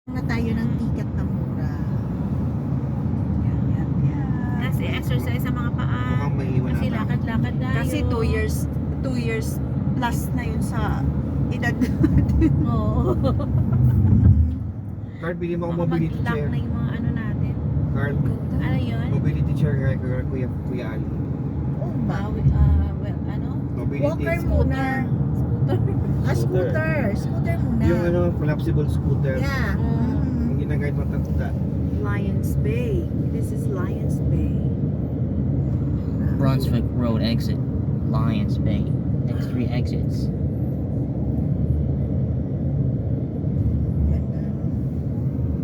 na tayo ng ticket na mura. Yan. Kasi exercise sa mga paa. Mukhang may iwan Kasi na. lakad-lakad tayo. Kasi 2 years plus na yun sa edad. Oo. Card, bili mo ako Baka mobility mag-lock chair. na yung mga ano natin. Card, Ano yun? mobility chair kay Kuya Ali. Oh, ba? Well, ano? Mobility Walker scooter. muna. Scooter. Scooter muna. Yung ano, collapsible scooter. Yeah. Yung ginagamit matanda. Lions Bay. This is Lions Bay. Brunswick Road exit, Lions Bay. Next 3 exits. Ganda.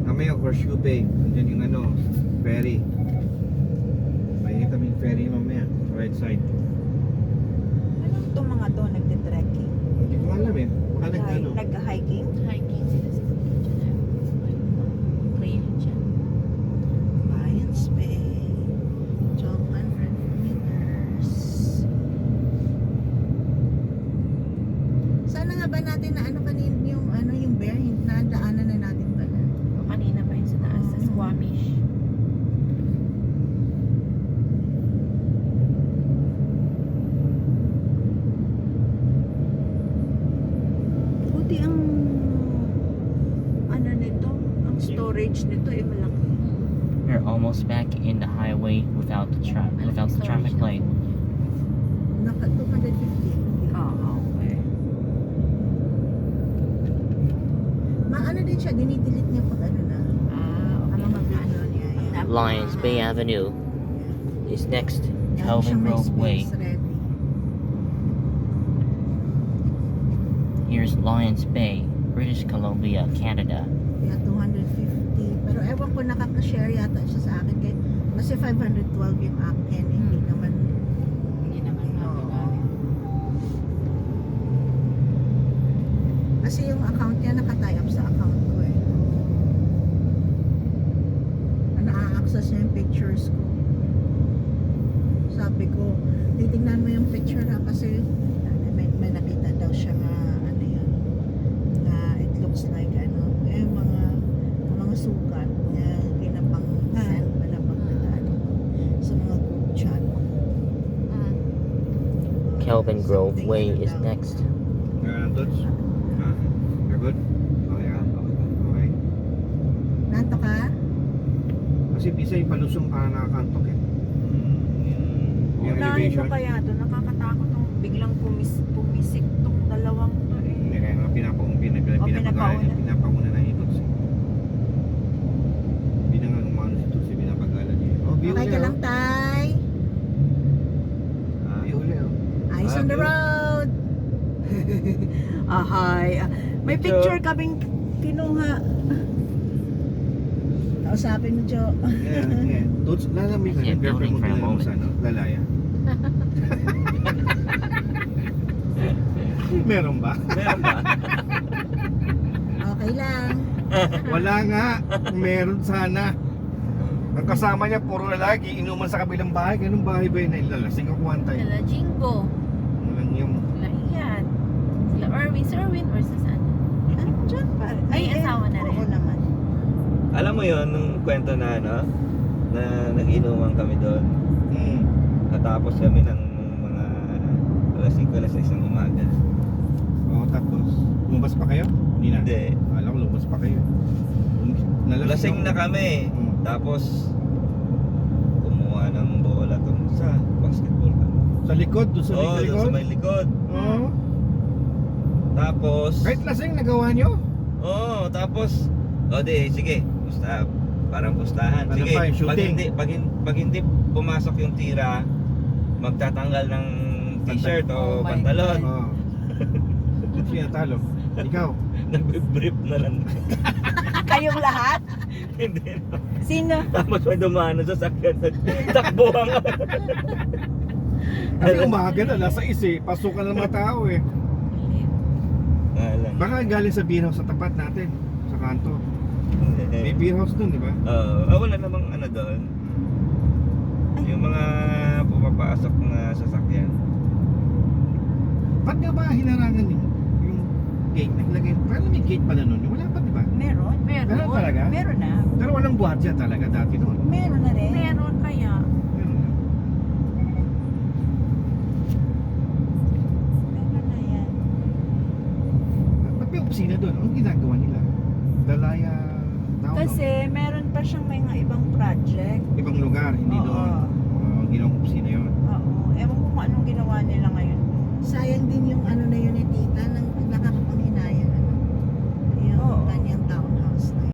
Mamaya, Horseshoe Bay. Nandiyan yung ano, ferry. Makikita mo yung ferry mamaya. Sa right side. Ano itong mga to nagte-trekking? Hindi ko alam eh. Baka nag-ano. Nag-hiking? Hiking sila sa trail dyan. Lions Bay. 1,200 meters. Sana nga ba natin na ano kanina yung bear, nadaanan na natin pala. O kanina pa yun sa taas, sa Squamish. Buti ang ano nito, ang storage nito ay malaki. We're almost back in the highway without the traffic light. Naka 250. Oo, okay. Maano din siya, dinidelete niya pag ano na. Ang mga video niya. Yan. Lions Bay Avenue is next. Lagi siyang Kelvin may Grove Way. space ready. Here's Lions Bay, British Columbia, Canada. Kaya 250. Pero ewan ko nakaka-share yata siya sa akin. Kasi 512 yung akin. Hindi naman. Hindi naman Oo. Kasi yung account niya naka-tie up sa account ko eh. Na-access niya yung pictures ko. Sabi ko, titignan mo yung picture ha kasi may nakita daw siya na ano yun na it looks like ano mga sukat na pinapang send pala pagdadaan sa mga group chat. Kelvin Grove Way is next. Dots? You're good? Okay ka? Okay. Nanto ka? Kasi bisa yung palusong para nakakantok eh. Yung Unahin mo elevation. kaya to, nakakatakot nung biglang pumisik tong dalawang to Hindi eh. kaya nga pinapauna. pinapauna na ito si. Binangang umano si Tutsi, pinapagalan niya. Oh, view Okay ka niya, lang, Tay? View ulit oh. Eyes on the view. road! Hi. May picture kaming kinuha. Kausapin mo, Jo. Yeah. Tots, lalamig ka Yeah, ng girlfriend mo building for a din mo moment. sa ano, lalaya. Meron ba? Okay lang. Wala nga. Meron sana. Ang kasama niya, puro lalaki, inuman sa kabilang bahay. Ganun bahay ba yun? Lalasing ako one time. Sila Jingo. Walang yung... Sila Ian. Sila Erwin. Si Erwin or sa saan? Diyan pa. May asawa na rin. Oo naman. Alam mo yon nung kwento na ano, na nag-inuman kami doon. Natapos kami ng mga alas 5, alas 6 ng umaga. Oo, tapos, lumabas pa kayo? Hindi na. Hindi. Alam ko, lumabas pa kayo. Lasing na kami. Tapos, kumuha ng bola tong sa basketball kami. Sa likod, doon sa Oo, doon likod? sa may likod. Oo. Tapos, Kahit lasing, nagawa nyo? oo, tapos, di, sige, pusta, parang pustahan. Ano Sige, pa, yung shooting? pag hindi pumasok yung tira, magtatanggal ng t-shirt o Oh my pantalon. Oo. Sino talo? Ikaw? Nagbe-brief na lang. Kayong lahat? Hindi. Sino? Tapos may dumano sa sakyan. Takbuhan ka. Kasi umaga na, alas 6 eh. Pasukan ng mga tao eh. Alam. Baka galing sa beer house sa tapat natin. Sa kanto. May beer house dun, di ba? Wala namang ano doon. Yung mga pumapasok na sasakyan. Ba't nga ba hinarangan yung gate? Naglagay, parang may gate pala nun. Wala pa, di ba? Meron. Meron talaga? Meron na. Pero walang gwardiya talaga dati noon. Meron na rin. Meron kaya. Meron na. Meron na yan. Ba't may opisina doon? Anong ginagawa nila? Dalaya tao Kasi meron pa siyang mga ibang project. ibang lugar, hindi Oo. doon. Ginawang opisina yun. Oo. Ewan ko kung